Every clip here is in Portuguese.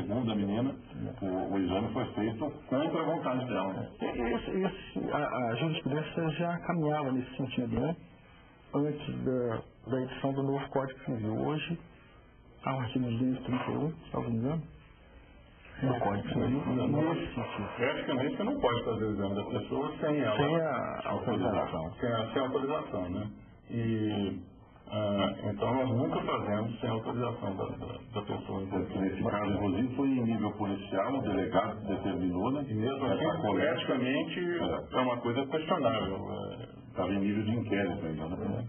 segunda menina, o exame foi feito contra a vontade dela. Né? A jurisprudência já caminhava nesse sentido, né? Antes da edição do novo Código Civil. Hoje, há o artigo 231, salvo engano, do Código Civil, nesse sentido. Praticamente você não pode fazer o exame da pessoa sem a autorização. Sem a autorização, né? Então nós nunca fazemos sem a autorização da pessoa. Nesse caso, inclusive, foi em nível policial, o delegado determinou, né? E mesmo assim, eticamente, é uma coisa questionável. Estava em nível de inquérito ainda, né?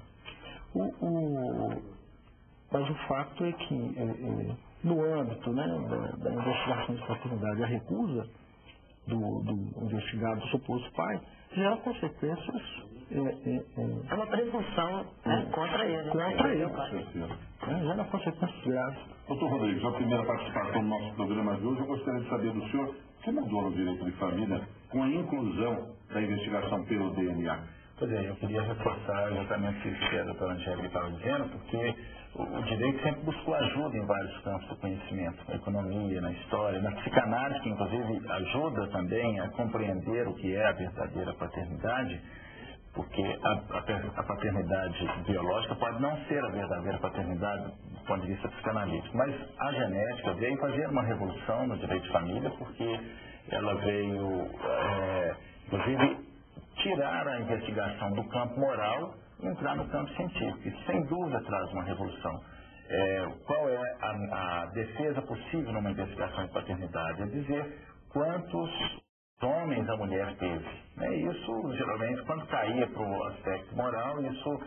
Mas o fato é que, no âmbito, né, da investigação de paternidade, a recusa do investigado, do suposto pai, gera consequências. É uma presunção contra ele. Gera consequências graves. Doutor Rodrigues, a primeira participação do nosso programa de hoje, eu gostaria de saber do senhor o que mudou no direito de família com a inclusão da investigação pelo DNA. Pois é, eu queria reforçar exatamente isso que a doutora Angélica estava dizendo, porque o direito sempre buscou ajuda em vários campos do conhecimento, na economia, na história, na psicanálise, que inclusive ajuda também a compreender o que é a verdadeira paternidade, porque a paternidade biológica pode não ser a verdadeira paternidade do ponto de vista psicanalítico, mas a genética veio fazer uma revolução no direito de família, porque ela veio, inclusive, tirar a investigação do campo moral e entrar no campo científico. Isso, sem dúvida, traz uma revolução. Qual é a defesa possível numa investigação de paternidade? É dizer quantos homens a mulher teve. Isso, geralmente, quando caía para o aspecto moral, isso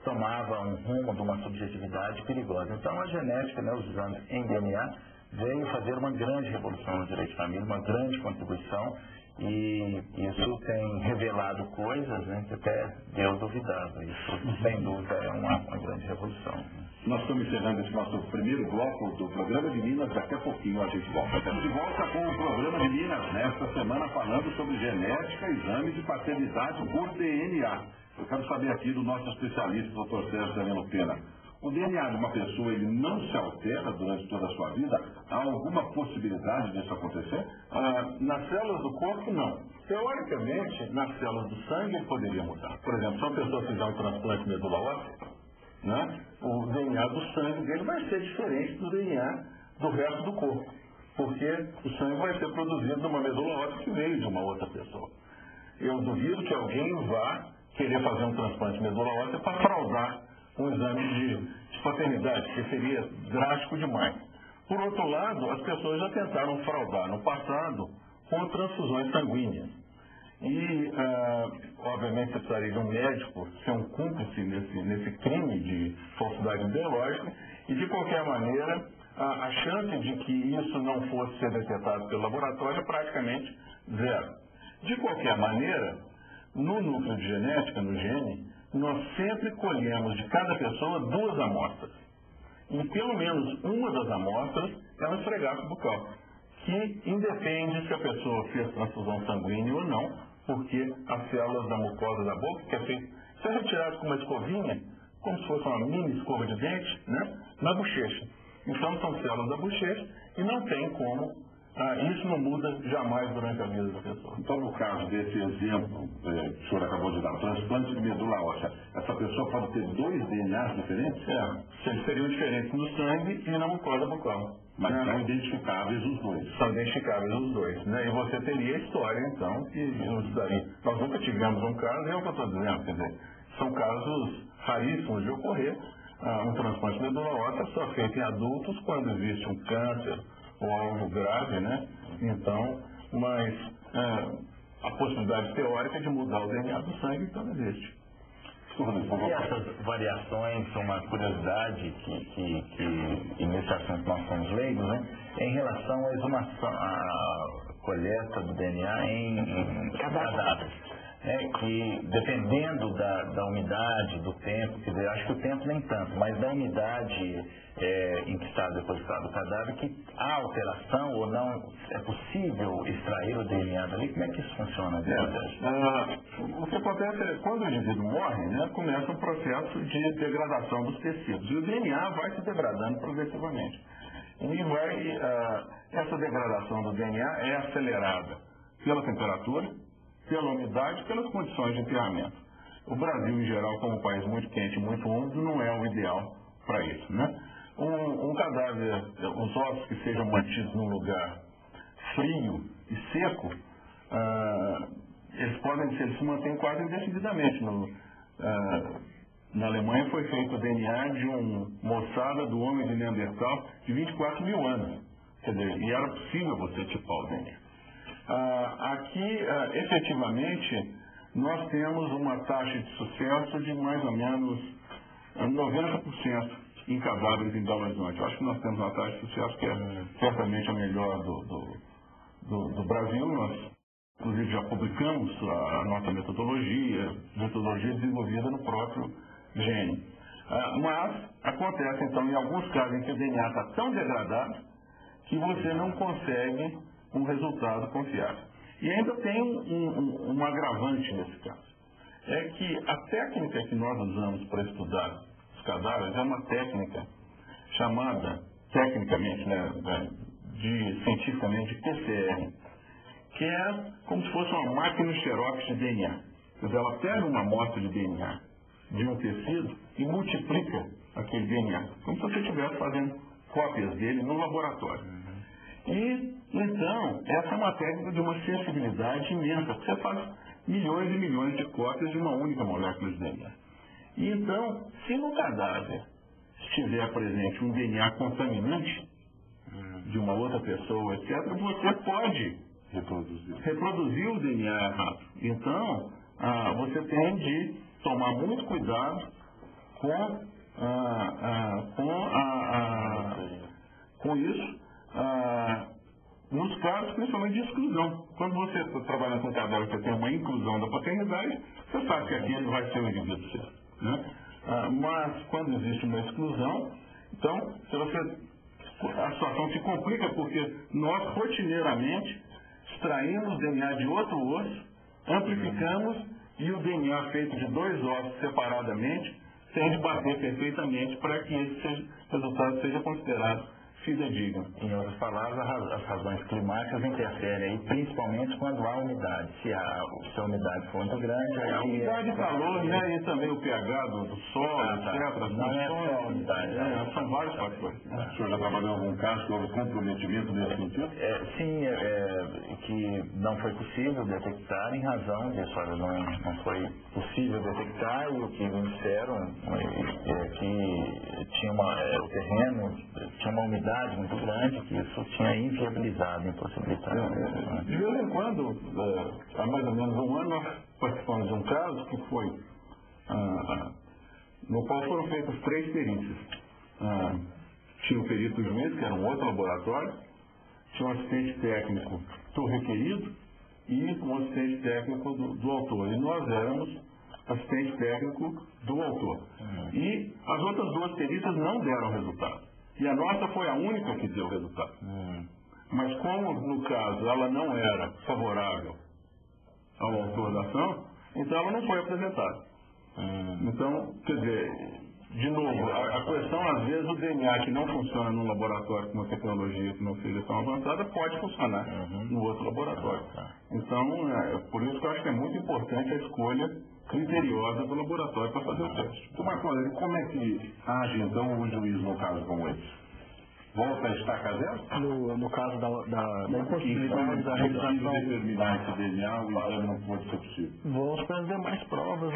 tomava um rumo de uma subjetividade perigosa. Então, a genética, os exames em DNA, veio fazer uma grande revolução no direito de família, uma grande contribuição, e isso tem revelado coisas, que até Deus duvidava. Isso, sem dúvida, é uma grande revolução. Nós estamos encerrando esse nosso primeiro bloco do programa de Minas. Daqui a pouquinho a gente volta. Estamos de volta com o programa de Minas, nesta semana falando sobre genética, exame de paternidade por DNA. Eu quero saber aqui do nosso especialista, o Dr. Sérgio Heleno Pena. O DNA de uma pessoa, ele não se altera durante toda a sua vida? Há alguma possibilidade disso acontecer? Nas células do corpo, não. Teoricamente, nas células do sangue, ele poderia mudar. Por exemplo, se uma pessoa fizer um transplante medula óssea, o DNA do sangue dele vai ser diferente do DNA do resto do corpo, porque o sangue vai ser produzido numa medula óssea que veio de uma outra pessoa. Eu duvido que alguém vá querer fazer um transplante de medula óssea para fraudar um exame de paternidade, que seria drástico demais. Por outro lado, as pessoas já tentaram fraudar no passado com transfusões sanguíneas. E, obviamente, você precisaria de um médico ser um cúmplice nesse crime de falsidade biológica, e, de qualquer maneira, a chance de que isso não fosse ser detectado pelo laboratório é praticamente zero. De qualquer maneira, no núcleo de genética, no gene, nós sempre colhemos de cada pessoa 2 amostras. E pelo menos uma das amostras é um esfregaço bucal, que independe se a pessoa fez transfusão sanguínea ou não, porque as células da mucosa da boca, que é retirado com uma escovinha, como se fosse uma mini escova de dente, na bochecha. Então são células da bochecha e não tem como. Isso não muda jamais durante a vida da pessoa. Então, no caso desse exemplo que o senhor acabou de dar, transplante de medula óssea, essa pessoa pode ter 2 DNAs diferentes? Eles seriam diferentes no sangue e na mucosa bucal. Mas são identificáveis os 2. São identificáveis os 2. E você teria a história, então, que nos daria. Nós nunca tivemos um caso, é o que eu estou dizendo, quer dizer, são casos raríssimos de ocorrer. Um transplante de medula óssea só feito em adultos quando existe um câncer ou algo grave, Então, mas a possibilidade teórica de mudar o DNA do sangue, então, existe. E essas variações são uma curiosidade que nesse assunto nós somos leigos, em relação à exumação, à coleta do DNA em cadáveres. Que dependendo da umidade, do tempo, quer dizer, acho que o tempo nem tanto, mas da umidade em que está depositado o cadáver, que há alteração ou não, é possível extrair o DNA dali? Como é que isso funciona? O que acontece é, quando o indivíduo morre, começa um processo de degradação dos tecidos, e o DNA vai se degradando progressivamente. E essa degradação do DNA é acelerada pela temperatura, pela umidade e pelas condições de enterramento. O Brasil, em geral, como um país muito quente e muito úmido, não é o ideal para isso, né? Um cadáver, os ossos que sejam mantidos num lugar frio e seco, eles se mantêm quase indefinidamente. Na Alemanha foi feito o DNA de uma ossada do homem de Neandertal de 24 mil anos. Quer dizer, e era possível você tipar o DNA. Aqui, efetivamente, nós temos uma taxa de sucesso de mais ou menos 90% em cadáveres em Belo Horizonte. Eu acho que nós temos uma taxa de sucesso que é certamente a melhor do Brasil. Nós, inclusive, já publicamos a nossa metodologia desenvolvida no próprio gene. Mas acontece, então, em alguns casos em que o DNA está tão degradado que você não consegue um resultado confiável. E ainda tem um agravante nesse caso. É que a técnica que nós usamos para estudar os cadáveres é uma técnica chamada, tecnicamente, cientificamente, de PCR, que é como se fosse uma máquina xerox de DNA. Quer dizer, ela pega uma amostra de DNA de um tecido e multiplica aquele DNA, como se você estivesse fazendo cópias dele no laboratório. E, então, essa é uma técnica de uma sensibilidade imensa, porque você faz milhões e milhões de cópias de uma única molécula de DNA. E, então, se no cadáver estiver presente um DNA contaminante de uma outra pessoa, etc., você pode reproduzir o DNA errado. Então, você tem de tomar muito cuidado com isso, nos casos principalmente de exclusão. Quando você está trabalhando com cadáver, você tem uma inclusão da paternidade, você sabe que aquele vai ser o indivíduo certo, né? Mas quando existe uma exclusão, então a situação se complica, porque nós rotineiramente extraímos DNA de outro osso, amplificamos, e o DNA feito de dois ossos separadamente tem de bater perfeitamente para que esse resultado seja considerado fidedigno. Em outras palavras, as razões climáticas interferem aí, principalmente quando há umidade. Se a umidade for muito grande... A umidade e calor, né? E também o pH do solo, etc. Não é só a umidade. São vários fatores. O senhor já trabalhou em algum caso que houve comprometimento nesse sentido? Sim, que não foi possível detectar em razão disso. Não foi possível detectar, e o que me disseram é que tinha o terreno tinha uma umidade muito grande, que isso tinha inviabilizado, impossibilitado. De vez em quando, há mais ou menos um ano, nós participamos de um caso que foi no qual foram feitas 3 perícias. Tinha o perito juiz, que era um outro laboratório, tinha um assistente técnico do requerido e um assistente técnico do autor. E nós éramos assistente técnico do autor. E as outras 2 perícias não deram resultado. E a nossa foi a única que deu resultado. Mas como, no caso, ela não era favorável ao autor da ação, então ela não foi apresentada. Então, quer dizer, de novo, a questão, às vezes, o DNA que não funciona num laboratório com uma tecnologia que não seja tão avançada, pode funcionar no outro laboratório. Então, por isso que eu acho que é muito importante a escolha criteriosa do laboratório para fazer o teste. Marconi, como é que age, então, o juiz num caso como esse? Volta a estaca zero? No caso da impossibilidade da realização... determinar esse DNA, o exame não pode ser possível. Vamos fazer mais provas.